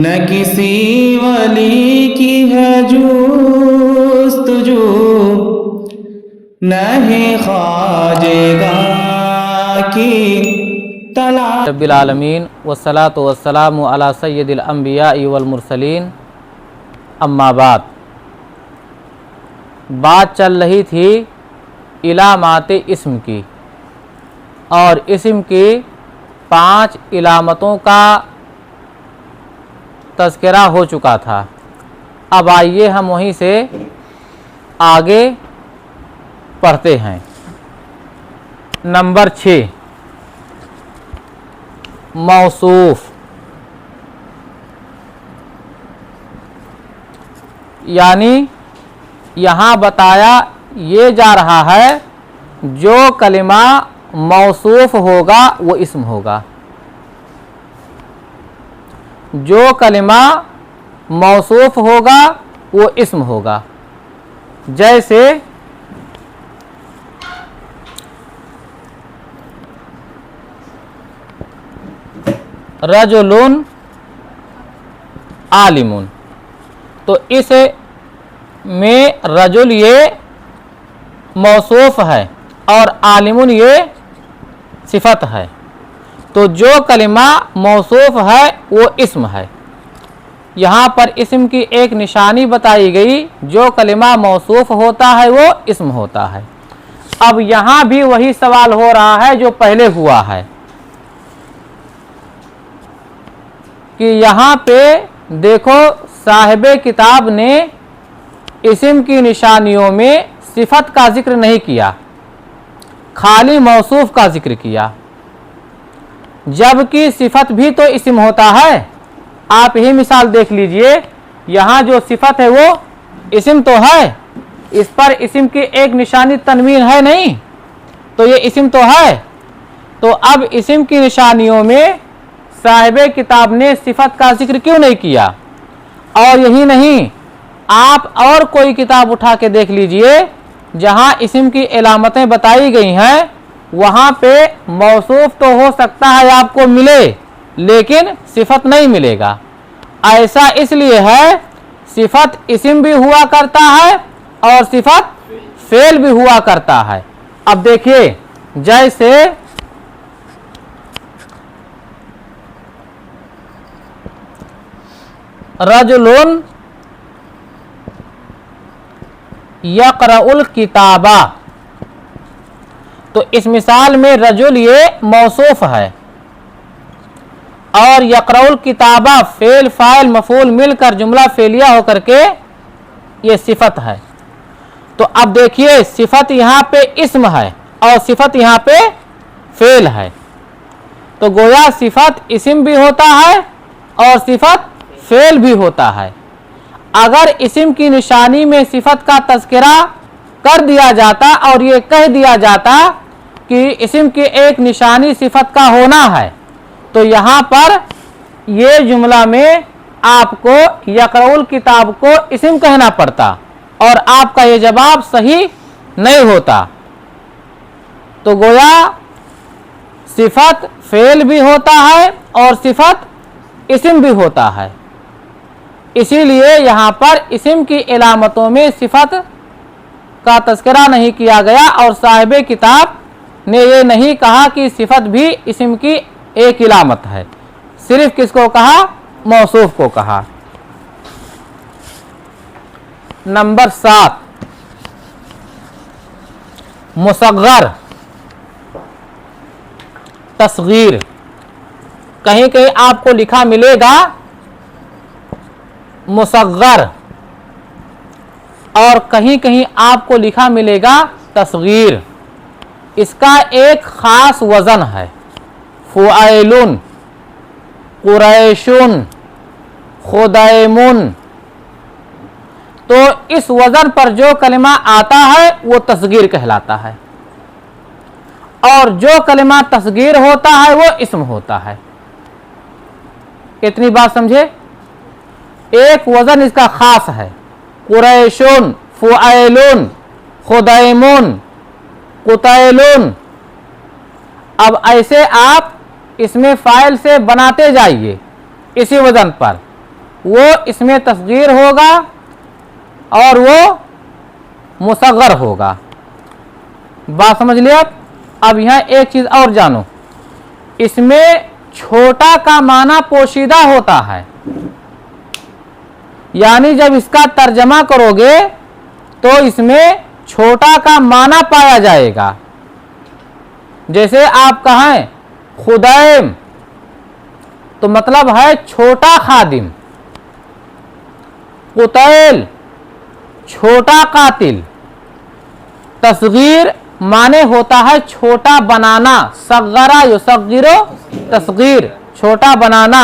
न किसी वली की है जुस्तजू, न है ख्वाजेगा की तलाश। रब्बिल आलमीन वस्सलातु वस्सलामु अला सय्यदिल अंबिया वल मुरसलीन, अम्मा बाद। बात चल रही थी इलामात इस्म की, और इस्म की 5 इलामतों का तज़किरा हो चुका था। अब आइए हम वहीं से आगे पढ़ते हैं। नंबर 6, मौसूफ, यानी यहाँ बताया ये जा रहा है जो कलिमा मौसूफ होगा वो इस्म होगा। जो कलिमा मौसूफ होगा वो इस्म होगा। जैसे रजुलुन आलिमुन, तो इस में रजुल ये मौसूफ है और आलिमुन ये सिफत है। तो जो कलिमा मौसूफ है वो इस्म है। यहाँ पर इस्म की एक निशानी बताई गई, जो कलिमा मौसूफ होता है वो इस्म होता है। अब यहाँ भी वही सवाल हो रहा है जो पहले हुआ है कि यहाँ पे देखो साहिबे किताब ने इस्म की निशानियों में सिफत का जिक्र नहीं किया, खाली मौसूफ का जिक्र किया, जबकि सिफत भी तो इस्म होता है। आप यही मिसाल देख लीजिए, यहाँ जो सिफत है वो इस्म तो है, इस पर इस्म की एक निशानी तनवीन है नहीं, तो ये इस्म तो है। तो अब इस्म की निशानियों में साहिबे किताब ने सिफत का जिक्र क्यों नहीं किया? और यही नहीं, आप और कोई किताब उठा के देख लीजिए जहाँ इस्म की इलामतें बताई गई हैं, वहाँ पे मौसूफ तो हो सकता है आपको मिले, लेकिन सिफत नहीं मिलेगा। ऐसा इसलिए है, सिफत इस्म भी हुआ करता है और सिफत फेल भी हुआ करता है। अब देखिए, जैसे रजुलुन यक़रउल किताबा, तो इस मिसाल में रजुल ये मौसूफ है और यक़रउल किताबा फेल फाइल मफूल मिलकर जुमला फेलिया होकर के ये सिफत है। तो अब देखिए, सिफत यहाँ पे इस्म है और सिफत यहाँ पे फेल है। तो गोया सिफत इस्म भी होता है और सिफत फेल भी होता है। अगर इस्म की निशानी में सिफत का तज़किरा कर दिया जाता और ये कह दिया जाता कि इस्म की एक निशानी सिफत का होना है, तो यहाँ पर ये जुमला में आपको यक़रउल किताब को इस्म कहना पड़ता और आपका ये जवाब सही नहीं होता। तो गोया सिफत फेल भी होता है और सिफत इस्म भी होता है। इसीलिए यहाँ पर इस्म की इलामतों में सिफत का तज़किरा नहीं किया गया और साहिबे किताब ने ये नहीं कहा कि सिफत भी इस्म की एक इलामत है। सिर्फ किसको कहा? मौसूफ को कहा। नंबर 7, मुसग़्ग़र, तस्ग़ीर। कहीं कहीं आपको लिखा मिलेगा मुसग़्ग़र और कहीं कहीं आपको लिखा मिलेगा तस्ग़ीर। इसका एक ख़ास वज़न है, फ़ुआइलुन, क़ुरैशुन, ख़ुदैमुन। तो इस वज़न पर जो कलिमा आता है वो तस्ग़ीर कहलाता है और जो कलिमा तस्ग़ीर होता है वो इस्म होता है। इतनी बात समझे? एक वज़न इसका ख़ास है, क़ुरैशुन, फ़ुआइलुन, ख़ुदैमुन, क़ुतैलुन। अब ऐसे आप इसमें फ़ाइल से बनाते जाइए इसी वज़न पर, वो इसमें तस्गीर होगा और वो मुसग्गर होगा। बात समझ लिया। अब यहाँ एक चीज और जानो, इसमें छोटा का माना पोशीदा होता है, यानी जब इसका तर्जमा करोगे तो इसमें छोटा का माना पाया जाएगा। जैसे आप कहें खुदैम, तो मतलब है छोटा खादिम। कुतैल, छोटा कातिल। तस्गीर माने होता है छोटा बनाना, सग्गरा युसग्गिरो तस्गीर, छोटा बनाना।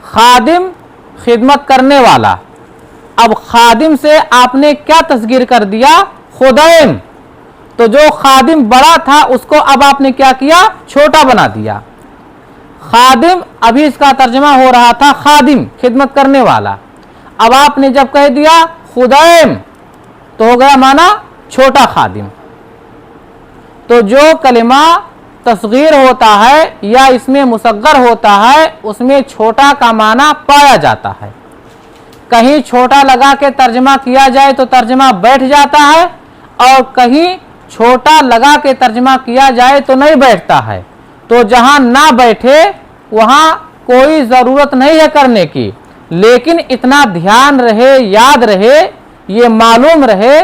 खादिम, खिदमत करने वाला। अब खादिम से आपने क्या तस्गीर कर दिया? खुदैम। तो जो खादिम बड़ा था उसको अब आपने क्या किया? छोटा बना दिया। खादिम, अभी इसका तर्जमा हो रहा था खादिम, खिदमत करने वाला। अब आपने जब कह दिया खुदैम तो हो गया माना छोटा खादिम। तो जो कलिमा तस्गीर होता है या इसमें मुसग्गर होता है उसमें छोटा का माना पाया जाता है। कहीं छोटा लगा के तर्जमा किया जाए तो तर्जमा बैठ जाता है, और कहीं छोटा लगा के तर्जमा किया जाए तो नहीं बैठता है। तो जहां ना बैठे वहां कोई ज़रूरत नहीं है करने की, लेकिन इतना ध्यान रहे, याद रहे, ये मालूम रहे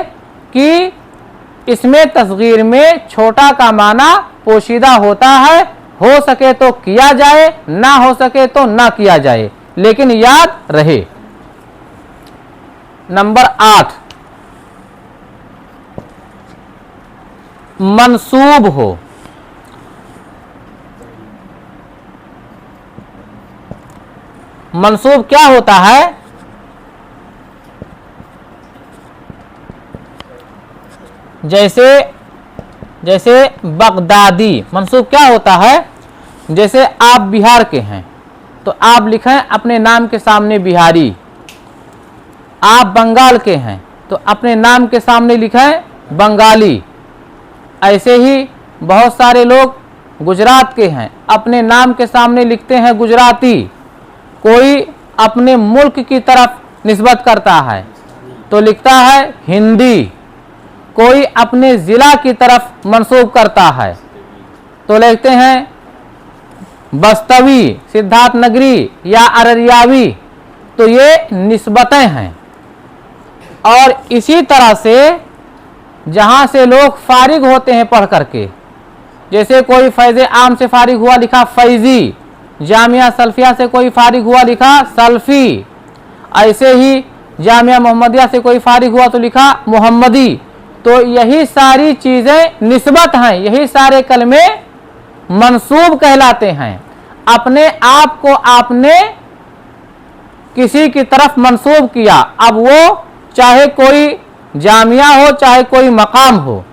कि इसमें तस्गीर में छोटा का माना पोशीदा होता है। हो सके तो किया जाए, ना हो सके तो ना किया जाए, लेकिन याद रहे। नंबर 8, मंसूब हो। मंसूब क्या होता है? जैसे बगदादी, मंसूब क्या होता है? जैसे आप बिहार के हैं तो आप लिखें अपने नाम के सामने बिहारी। आप बंगाल के हैं तो अपने नाम के सामने लिखें बंगाली। ऐसे ही बहुत सारे लोग गुजरात के हैं, अपने नाम के सामने लिखते हैं गुजराती। कोई अपने मुल्क की तरफ निस्बत करता है तो लिखता है हिंदी। कोई अपने ज़िला की तरफ मंसूब करता है तो लिखते हैं बस्तवी, सिद्धार्थ नगरी या अररियावी। तो ये निस्बतें हैं। और इसी तरह से जहाँ से लोग फारिग होते हैं पढ़ करके, जैसे कोई फैज़ आम से फारिग हुआ लिखा फैज़ी, जामिया सल्फिया से कोई फारिग हुआ लिखा सल्फ़ी, ऐसे ही जामिया मोहम्मदिया से कोई फारिग हुआ तो लिखा मोहम्मदी। तो यही सारी चीज़ें निस्बत हैं, यही सारे कलमे मंसूब कहलाते हैं। अपने आप को आपने किसी की तरफ मंसूब किया, अब वो चाहे कोई जामिया हो चाहे कोई मकाम हो।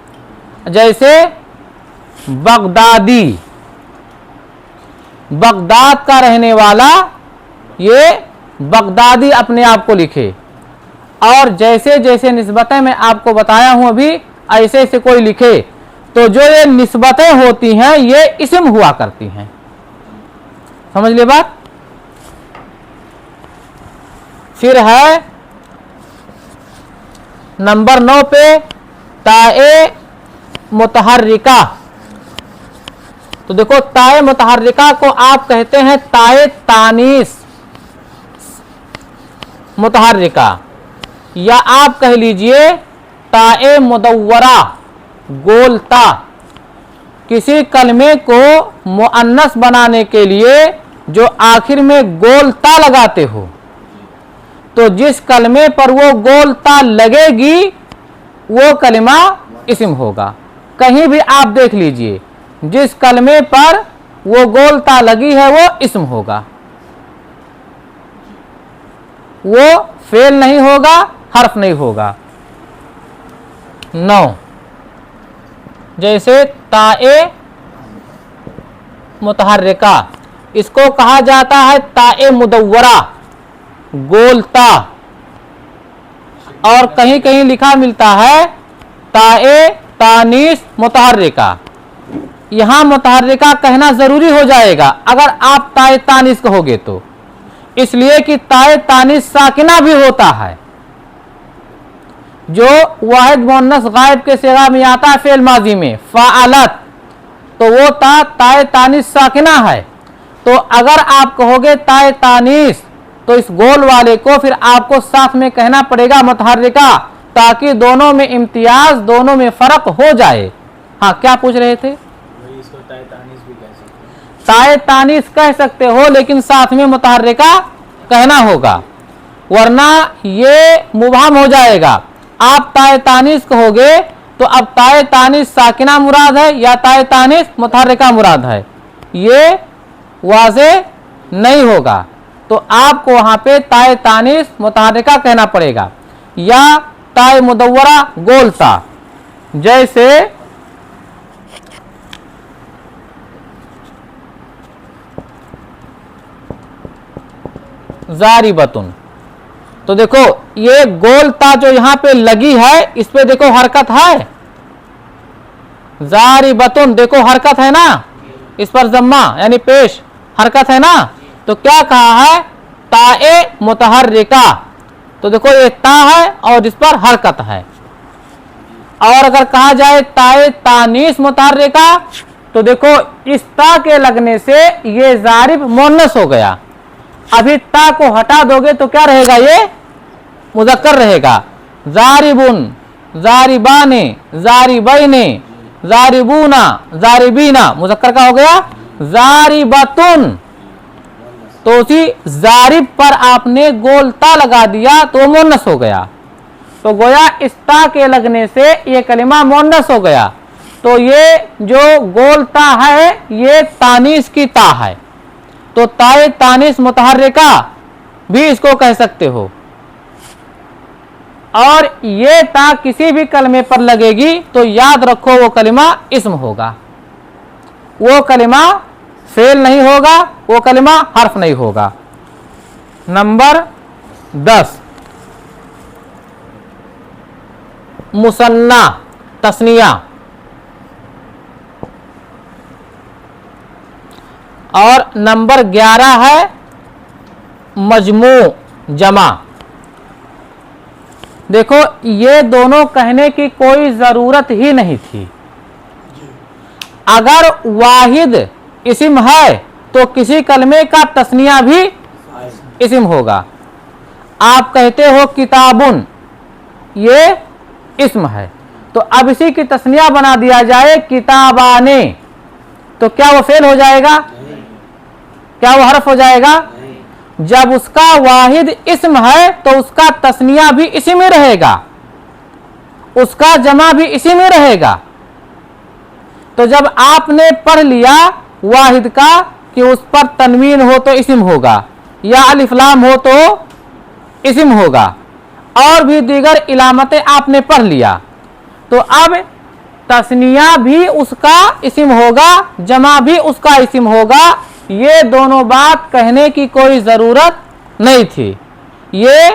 जैसे बगदादी, बगदाद का रहने वाला, ये बगदादी अपने आप को लिखे। और जैसे जैसे निस्बतें मैं आपको बताया हूं अभी, ऐसे ऐसे कोई लिखे तो जो ये निस्बतें होती हैं ये इस्म हुआ करती हैं। समझ लिए बात। फिर है नंबर 9 पे ताए मुतहर्रिका। तो देखो ताए मुतहर्रिका को आप कहते हैं ताए तानीस मुतहर्रिका, या आप कह लीजिए ताए मुदव्वरा, गोलता। किसी कलमे को मुअन्नस बनाने के लिए जो आखिर में गोलता लगाते हो, तो जिस कलमे पर वो गोलता लगेगी वो कलमा इस्म होगा। कहीं भी आप देख लीजिए, जिस कलमे पर वो गोलता लगी है वो इस्म होगा, वो फेल नहीं होगा, हर्फ नहीं होगा। 9, जैसे ताए मुतहर्रिका, इसको कहा जाता है ताए मुदव्वरा, गोलता। और कहीं कहीं लिखा मिलता है ताए तानीस मुतहर्रिका। यहां मुतहर्रिका कहना जरूरी हो जाएगा अगर आप ताए तानीस कहोगे तो। इसलिए कि ताए तानीस साकिना भी होता है। जो वाहिद मुअन्नस गायब के सिगा में आता है फेल माजी में फ़ाअलत, तो वो ताए तानीस साकिना है। तो अगर आप कहोगे ताए तानीस, तो इस गोल वाले को फिर आपको साथ में कहना पड़ेगा मुतहर्रिका, ताकि दोनों में इम्तियाज, दोनों में फर्क हो जाए। हाँ, क्या पूछ रहे थे? इसको ताए तानीस भी कह सकते हैं। ताए तानीस कह सकते हो, लेकिन साथ में मुतहर्रिका कहना होगा, वरना ये मुबहम हो जाएगा। आप ताए तानीस कहोगे तो अब ताए तानीस साकिना मुराद है या ताए तानीस मुतहर्रिका मुराद है, ये वाज़े नहीं होगा। तो आपको वहां पे ताए तानीस मुतहर्रिका कहना पड़ेगा या ताए मुदव्वरा गोलता। जैसे जारिबतुन, तो देखो ये गोलता जो यहां पे लगी है, इस पे देखो हरकत है। जारिबतुन देखो हरकत है ना, इस पर जम्मा यानी पेश हरकत है ना। तो क्या कहा है? ताए मुतहर्रिका, तो देखो ये ता है और इस पर हरकत है। और अगर कहा जाए ताए तानीस मुतहर्रिका, तो देखो इस ता के लगने से ये जारिब मुअन्नस हो गया। अभी ता को हटा दोगे तो क्या रहेगा? ये मुज़क्कर रहेगा। जारिबुन, जारिबाने, जारिबैने, जारिबूना, जारिबीना, मुज़क्कर का हो गया जारिबतुन। तो उसी जारिब पर आपने गोलता लगा दिया तो मुअन्नस हो गया। तो गोया इस ता के लगने से ये कलिमा मुअन्नस हो गया। तो ये जो गोलता है ये तानीस की ता है। तो ताए तानीस मुतहर्रिका भी इसको कह सकते हो। और ये ता किसी भी कलमे पर लगेगी तो याद रखो वो कलिमा इस्म होगा, वो कलिमा फेल नहीं होगा, वो कलिमा हर्फ नहीं होगा। Number 10 Muthanna तस्निया। और नंबर 11 है मजमू जमा। देखो ये दोनों कहने की कोई जरूरत ही नहीं थी। अगर वाहिद इस्म है तो किसी कलमे का तस्निया भी इस्म होगा। आप कहते हो किताबुन, ये इस्म है, तो अब इसी की तस्निया बना दिया जाए किताबाने, तो क्या वो फेल हो जाएगा? क्या वो हर्फ हो जाएगा? जब उसका वाहिद इस्म है तो उसका तस्निया भी इसी में रहेगा, उसका जमा भी इसी में रहेगा। तो जब आपने पढ़ लिया वाहिद का कि उस पर तनवीन हो तो इस्म होगा या अलिफ लाम हो तो इस्म होगा, और भी दीगर इलामतें आपने पढ़ लिया, तो अब तस्निया भी उसका इस्म होगा, जमा भी उसका इस्म होगा। ये दोनों बात कहने की कोई ज़रूरत नहीं थी। ये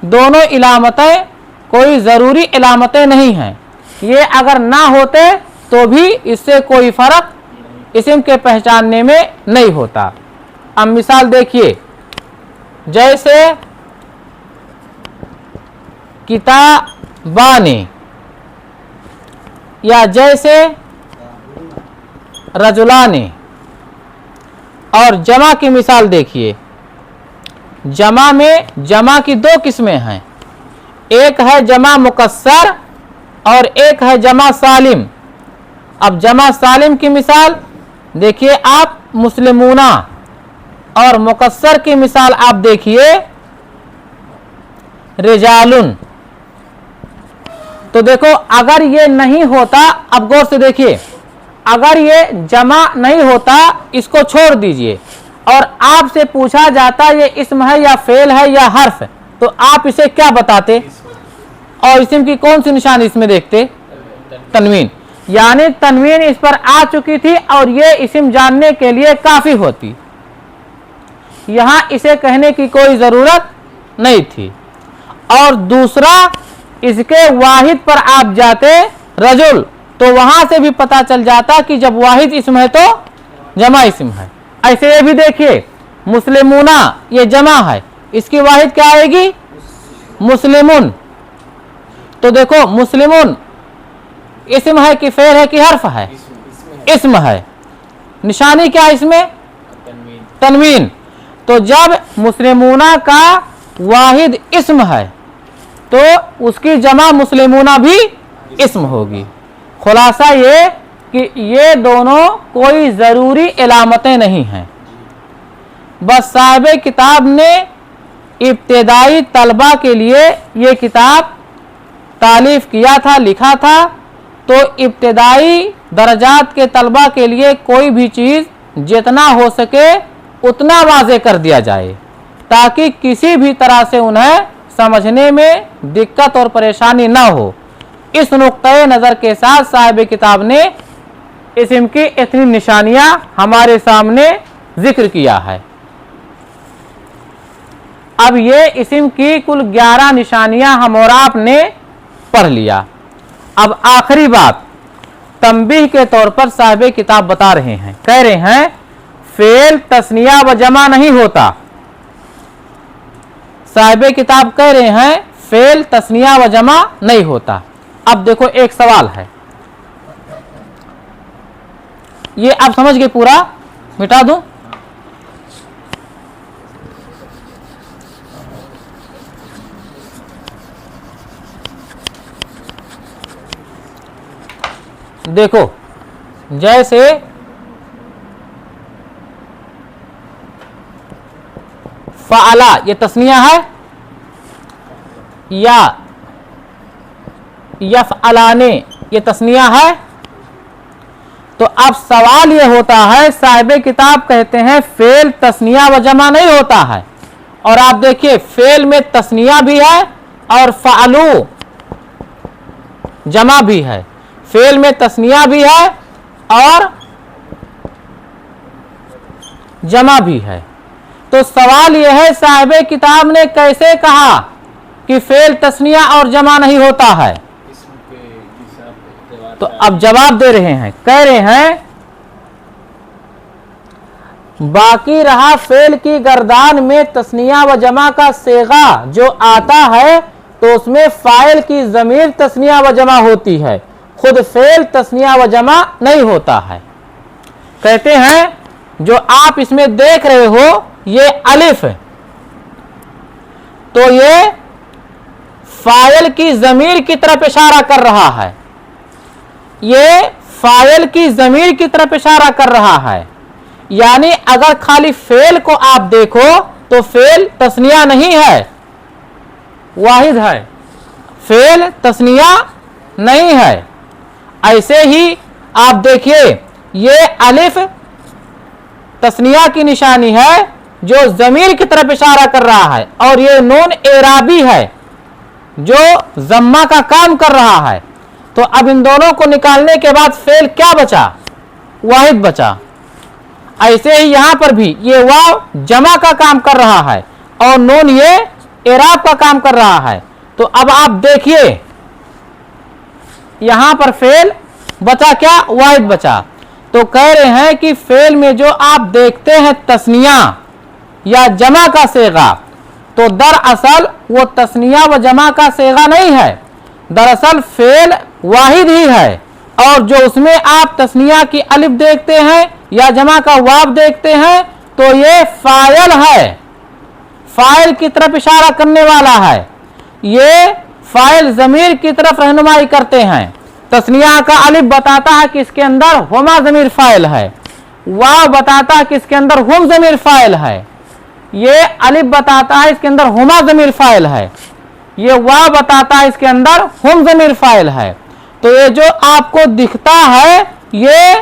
दोनों इलामतें कोई ज़रूरी इलामतें नहीं हैं। ये अगर ना होते तो भी इससे कोई फ़र्क इस्म के पहचानने में नहीं होता। अब मिसाल देखिए, जैसे किताबाने या जैसे रजुलाने। और जमा की मिसाल देखिए, जमा में जमा की दो किस्में हैं, एक है जमा मुकस्सर और एक है जमा सालिम। अब जमा सालिम की मिसाल देखिए आप मुस्लिमूना, और मुकस्सर की मिसाल आप देखिए रिजालुन। तो देखो अगर ये नहीं होता, अब गौर से देखिए, अगर ये जमा नहीं होता, इसको छोड़ दीजिए, और आपसे पूछा जाता ये इस्म है या फेल है या हर्फ, तो आप इसे क्या बताते? और इस्म की कौन सी निशानी इसमें देखते? तनवीन। यानी तनवीन इस पर आ चुकी थी और ये इस्म जानने के लिए काफी होती। यहां इसे कहने की कोई जरूरत नहीं थी। और दूसरा, इसके वाहिद पर आप जाते रजुल, तो वहां से भी पता चल जाता कि जब वाहिद इस्म है तो जमा इस्म है। ऐसे ये भी देखिए, मुस्लिमूना ये जमा है, इसकी वाहिद क्या आएगी? मुस्लिमुन। तो देखो मुस्लिमुन इस्म है कि फेल है कि हर्फ है? इस्म है। निशानी क्या है इसमें? तनवीन। तो जब मुस्लिमूना का वाहिद इस्म है तो उसकी जमा मुस्लिमूना भी इस्म होगी। खुलासा ये कि ये दोनों कोई ज़रूरी इलामतें नहीं हैं, बस साहिब किताब ने इब्तिदाई तलबा के लिए ये किताब तालीफ किया था, लिखा था। तो इब्तिदाई दर्जात के तलबा के लिए कोई भी चीज़ जितना हो सके उतना वाज़े कर दिया जाए ताकि किसी भी तरह से उन्हें समझने में दिक्कत और परेशानी ना हो। इस नुक्ते नज़र के साथ साहिब किताब ने इस्म की इतनी निशानियां हमारे सामने जिक्र किया है। अब ये इस्म की कुल 11 निशानियां हम और आपने पढ़ लिया। अब आखिरी बात तंबीह के तौर पर साहिब किताब बता रहे हैं, कह रहे हैं फेल तस्निया व जमा नहीं होता। साहिब किताब कह रहे हैं फेल तस्निया व जमा नहीं होता। अब देखो एक सवाल है, ये आप समझ गए, पूरा मिटा दूं? देखो जैसे फ़अला ये तस्निया है या यफ़अलाने ये तस्निया है। तो अब सवाल ये होता है, साहिब किताब कहते हैं फेल तस्निया व जमा नहीं होता है। और आप देखिए फेल में तस्निया भी है और फ़अलू जमा भी है। फेल में तस्निया भी है और जमा भी है। तो सवाल यह है साहिब किताब ने कैसे कहा कि फेल तस्निया और जमा नहीं होता है? तो अब जवाब दे रहे हैं, कह रहे हैं बाकी रहा फेल की गर्दान में तस्निया व जमा का सेगा जो आता है तो उसमें फाइल की ज़मीर तस्निया व जमा होती है, खुद फेल तस्निया व जमा नहीं होता है। कहते हैं जो आप इसमें देख रहे हो ये अलिफ, तो ये फाइल की ज़मीर की तरफ इशारा कर रहा है, ये फाइल की ज़मीर की तरफ इशारा कर रहा है। यानी अगर खाली फेल को आप देखो तो फेल तस्निया नहीं है, वाहिद है, फेल तस्निया नहीं है। ऐसे ही आप देखिए ये अलिफ तस्निया की निशानी है जो ज़मीर की तरफ इशारा कर रहा है, और ये नून एराबी है जो जम्मा का काम कर रहा है। तो अब इन दोनों को निकालने के बाद फेल क्या बचा? वाहिद बचा। ऐसे ही यहां पर भी ये वाव जमा का काम कर रहा है और नून ये एराब का काम कर रहा है। तो अब आप देखिए यहां पर फेल बचा क्या? वाहिद बचा। तो कह रहे हैं कि फेल में जो आप देखते हैं तस्निया या जमा का सेगा, तो दरअसल वो तस्निया व जमा का सेगा नहीं है, दरअसल फेल वाहिद ही है। और जो उसमें आप तस्निया की अलिफ देखते हैं या जमा का वाव देखते हैं तो ये फाइल है, फाइल की तरफ इशारा करने वाला है। ये फाइल ज़मीर की तरफ रहनुमाई करते हैं। तस्निया का अलिफ बताता है कि इसके अंदर हुमा ज़मीर फाइल है, वाव बताता है कि इसके अंदर हुम ज़मीर फाइल है, ये अलिफ बताता है इसके अंदर हुमा ज़मीर फाइल है, ये वाव बताता है इसके अंदर हुम ज़मीर फाइल है। तो ये जो आपको दिखता है ये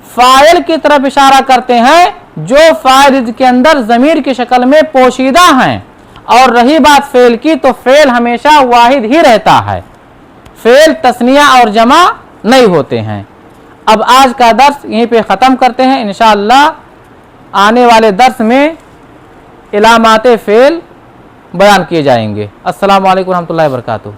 फाइल की तरफ इशारा करते हैं जो फाइल के अंदर ज़मीर की शक्ल में पोशीदा हैं। और रही बात फेल की, तो फेल हमेशा वाहिद ही रहता है, फेल तस्निया और जमा नहीं होते हैं। अब आज का दर्स यहीं पे ख़त्म करते हैं। इंशाअल्लाह आने वाले दर्स में इलामाते फेल बयान किए जाएंगे। अस्सलामु अलैकुम रहमतुल्लाहि व बरकातुहू।